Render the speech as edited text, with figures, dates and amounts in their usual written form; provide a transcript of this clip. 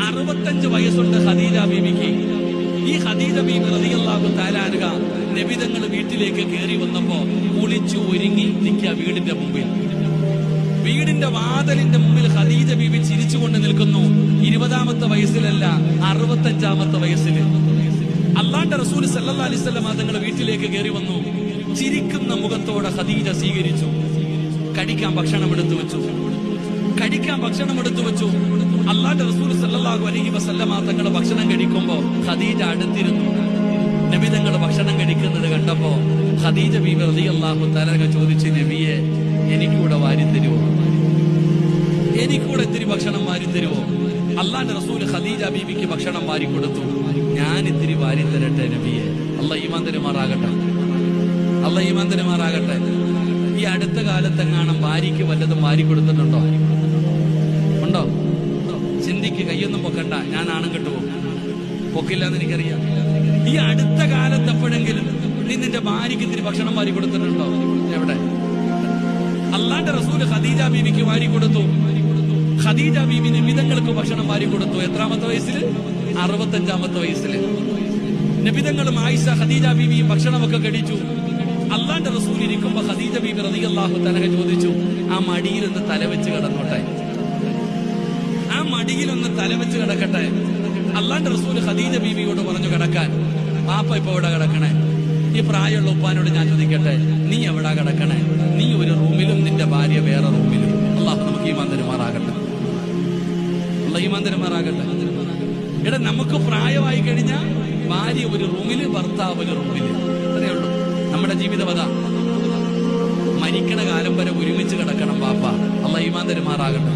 65 വയസ്സുണ്ട് ഖദീജ ബീവിക്ക്. ഈ ഖദീജ ബീവി റളിയല്ലാഹു തആല അൻഹ നബിതങ്ങൾ വീട്ടിലേക്ക് കയറി വന്നപ്പോ കുളിച്ചു ഒരുങ്ങി നിൽക്കുക വീടിന്റെ മുമ്പിൽ. വീടിന്റെ വാതിലിന്റെ മുമ്പിൽ ഖദീജ ബീവി ചിരിച്ചുകൊണ്ട് നിൽക്കുന്നു. 20ാമത്തെ വയസ്സിലല്ല, 65ാമത്തെ വയസ്സിൽ. അല്ലാഹുവിന്റെ റസൂൽ സല്ലല്ലാഹു അലൈഹി വസല്ലം തങ്ങളുടെ വീട്ടിലേക്ക് കയറി വന്നു. ചിരിക്കുന്ന മുഖത്തോടെ ഖദീജ സ്വീകരിച്ചു. കഴിക്കാൻ ഭക്ഷണം എടുത്തു വെച്ചു. അല്ലാഹുവിന്റെ റസൂൽ സല്ലല്ലാഹു അലൈഹി വസല്ലം തങ്ങൾ ഭക്ഷണം കഴിക്കുമ്പോ ഖദീജ അടുത്തിരുന്നു. നബി തങ്ങൾ ഭക്ഷണം കഴിക്കുന്നത് കണ്ടപ്പോ ഖദീജ ബീവി റളിയല്ലാഹു തആല ചോദിച്ചു, നബിയെ എനിക്കൂടെ വാരിത്തരുവോ, എനിക്കൂടെ ഇത്തിരി ഭക്ഷണം വാരിത്തരുവോ? അല്ലാഹുവിന്റെ റസൂൽ ഖദീജ ബീവിക്ക് ഭക്ഷണം വാരി കൊടുത്തു. ഞാൻ ഇത്തിരി വാരിത്തരട്ടെ നബിയെ? അല്ലാഹ് ഈമാൻ തരുമാറാകട്ടെ. ഈ അടുത്ത കാലത്തെങ്ങാനും ഭാര്യയ്ക്ക് വല്ലതും വാരി കൊടുത്തിട്ടുണ്ടോ? ഉണ്ടോ? ചിന്തിക്ക്, കയ്യൊന്നും പൊക്കണ്ട, ഞാൻ ആണം കെട്ടുപോകും. പൊക്കില്ലാന്ന് എനിക്കറിയാം. ഈ അടുത്ത കാലത്ത് എപ്പോഴെങ്കിലും നീ നിന്റെ ഭാര്യയ്ക്ക് ഇത്തിരി ഭക്ഷണം വാരി കൊടുത്തിട്ടുണ്ടോ? എവിടെ? അല്ലാഹുവിന്റെ റസൂൽ ഖദീജ ബീവിക്ക് വാരി കൊടുത്തു. ഖദീജ ബീവി നബിതങ്ങൾക്ക് ഭക്ഷണം വാരി കൊടുത്തു. എത്രാമത്തെ വയസ്സിൽ? 65ാമത്തെ വയസ്സിൽ. നബിതങ്ങളും ആയിഷ ഖദീജ ബീവിയും ഭക്ഷണമൊക്കെ കഴിച്ചു. അല്ലാഹുവിന്റെ റസൂൽ ഇരിക്കുമ്പോ ഖദീജ ബീവി റളിയല്ലാഹു തആല ചോദിച്ചു, ആ മടിയിലൊന്ന് തലവെച്ച് കിടന്നോട്ടെ, ആ മടിയിലൊന്ന് തലവെച്ച് കിടക്കട്ടെ. അല്ലാഹുവിന്റെ റസൂൽ ഖദീജ ബീവിയോട് പറഞ്ഞു കിടക്കാൻ. പാപ്പ ഇപ്പൊ എവിടെ കിടക്കണേ? ഈ പ്രായമുള്ള ഉപ്പാനോട് ഞാൻ ചോദിക്കട്ടെ, നീ എവിടാ കിടക്കണേ? നീ ഒരു റൂമിലും നിന്റെ ഭാര്യ വേറെ റൂമിലും. അല്ലാഹു നമുക്ക് ഈമാൻ തരുമാറാകട്ടെ. എടാ, നമുക്ക് പ്രായമായി കഴിഞ്ഞാൽ ഭാര്യ ഒരു റൂമില്, ഭർത്താവ് ഒരു റൂമില്. അത്രേ ഉള്ളൂ നമ്മുടെ ജീവിതകഥ. മരിക്കണ കാലം വരെ ഒരുമിച്ച് കിടക്കണം പാപ്പ. അല്ലാഹു ഈമാൻ തരുമാറാകട്ടെ.